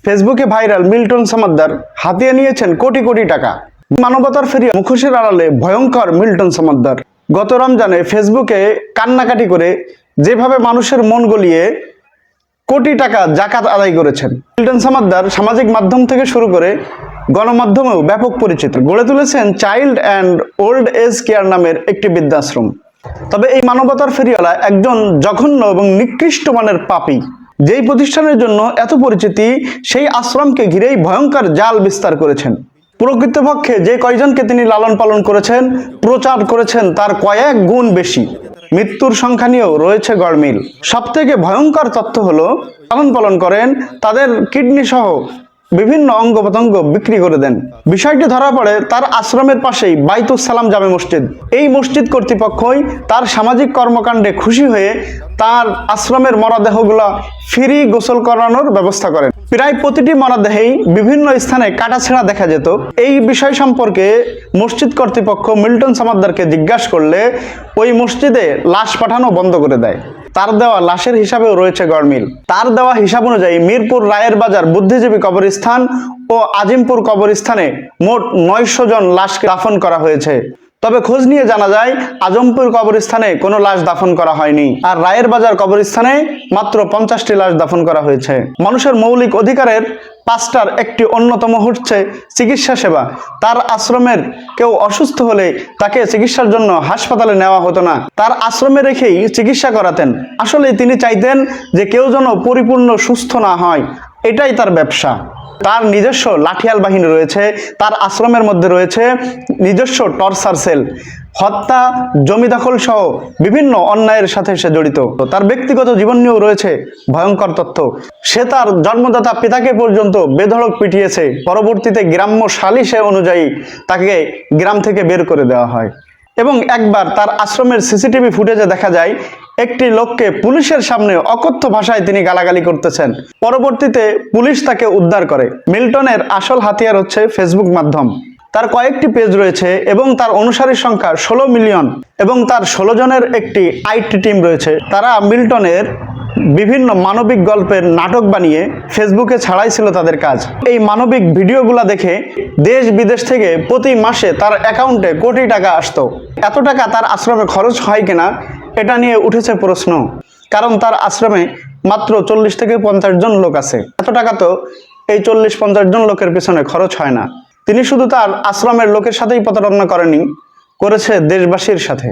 ফেসবুকে viral Milton Samaddar হাতিয়ে নিয়েছেন কোটি কোটি টাকা। মানবতার ফেরিয়ে মুখোশের আড়ালে ভয়ঙ্কর মিল্টন সমাদ্দার। গত রমজানে ফেসবুকে কান্নাকাটি করে যেভাবে মানুষের মন গলিয়ে কোটি টাকা জাকাত আদায় করেছেন মিল্টন সমাদ্দার সামাজিক মাধ্যম থেকে শুরু করে গণমাধ্যমেও ব্যাপক পরিচিত। গড়ে তুলেছেন child and old age care নামের একটি বৃদ্ধাশ্রম। তবে এই মানবতার ফেরিওয়ালা একজন জঘন্য এবং নিকৃষ্ট মানের পাপী। যেই প্রতিষ্ঠানের জন্য এত পরিচিতি, সেই আশ্রমকে ঘিরেই ভয়ঙ্কর জাল বিস্তার করেছেন। প্রকৃতপক্ষে যে কয়জনকে তিনি লালন পালন করেছেন, প্রচার করেছেন, তার কয়েক গুণ বেশি। মৃত্যুর সংখ্যা নিয়েও রয়েছে গড়মিল। সব থেকে ভয়ঙ্কর তথ্য হলো, লালন পালন করেন, তাদের কিডনি সহ বিভিন্ন অঙ্গ প্রত্যঙ্গ বিক্রি করে দেন। বিষয়টি ধরা পড়ে তার আশ্রমের পাশেই বাইতুস সালাম জামে মসজিদ। এই মসজিদ কর্তৃপক্ষই তার সামাজিক কর্মকাণ্ডে খুশি হয়ে তার আশ্রমের মরদেহগুলো ফ্রি গোসল করানোর ব্যবস্থা করেন। প্রায় প্রতিটি মরদেহেই বিভিন্ন স্থানে কাটাছেঁড়া দেখা যেত। এই বিষয় সম্পর্কে মসজিদ কর্তৃপক্ষ মিল্টন সমাদ্দারকে জিজ্ঞাসা করলে ওই মসজিদে লাশ পাঠানো বন্ধ করে দেয়। তার দেওয়া লাশের হিসাবেও রয়েছে গড়মিল। তার দেওয়া হিসাব অনুযায়ী মিরপুর রায়ের বাজার বুদ্ধিজীবী কবরস্থান ও আজিমপুর কবরস্থানে মোট 900 জন লাশকে দাফন করা হয়েছে। তবে খোঁজ নিয়ে জানা যায় আজমপুর কবরস্থানে কোনো লাশ দাফন করা হয়নি, আর রায়ের বাজার কবরস্থানে মাত্র 50টি লাশ দাফন করা হয়েছে। মানুষের মৌলিক অধিকারের 5টার একটি অন্যতম হচ্ছে চিকিৎসা সেবা। তার আশ্রমের কেউ অসুস্থ হলে তাকে চিকিৎসার জন্য হাসপাতালে নেওয়া হতো না, তার আশ্রমে রেখেই চিকিৎসা করাতেন। আসলে তিনি চাইতেন যে কেউ যেন পরিপূর্ণ সুস্থ না হয়, এটাই তার ব্যবসা। তার নিজস্ব লাঠিয়াল বাহিনী রয়েছে, তার আশ্রমের মধ্যে রয়েছে নিজস্ব টর্চার সেল। হত্যা, জমি দখল সহ বিভিন্ন অন্যায়ের সাথে সে জড়িত। তার ব্যক্তিগত জীবন নিয়েও রয়েছে ভয়ঙ্কর তথ্য। সে তার জন্মদাতা পিতাকে পর্যন্ত বেধড়ক পিটিয়েছে। পরবর্তীতে গ্রাম্য সালিশে অনুযায়ী তাকে গ্রাম থেকে বের করে দেওয়া হয়। এবং একবার তার আশ্রমের সিসিটিভি ফুটেজে দেখা যায় একটি লোককে পুলিশের সামনে অকথ্য ভাষায় তিনি গালাগালি করতেছেন। পরবর্তীতে পুলিশ তাকে উদ্ধার করে। মিল্টনের আসল হাতিয়ার হচ্ছে ফেসবুক মাধ্যম। তার কয়েকটি পেজ রয়েছে এবং তার অনুসারীর সংখ্যা 16 মিলিয়ন এবং তার 16 জনের একটি আইটি টিম রয়েছে। তারা মিল্টনের বিভিন্ন মানবিক গল্পের নাটক বানিয়ে ফেসবুকে ছাড়াই ছিল তাদের কাজ। এই মানবিক ভিডিওগুলো দেখে দেশ বিদেশ থেকে প্রতি মাসে তার অ্যাকাউন্টে কোটি টাকা আসতো। এত টাকা তার আশ্রমে খরচ হয় কিনা এটা নিয়ে উঠেছে প্রশ্ন, কারণ তার আশ্রমে মাত্র 40 থেকে 50 জন লোক আছে। এত টাকা তো এই 40-50 জন লোকের পেছনে খরচ হয় না। তিনি শুধু তার আশ্রমের লোকের সাথেই প্রতারণা করেনি, করেছে দেশবাসীর সাথে।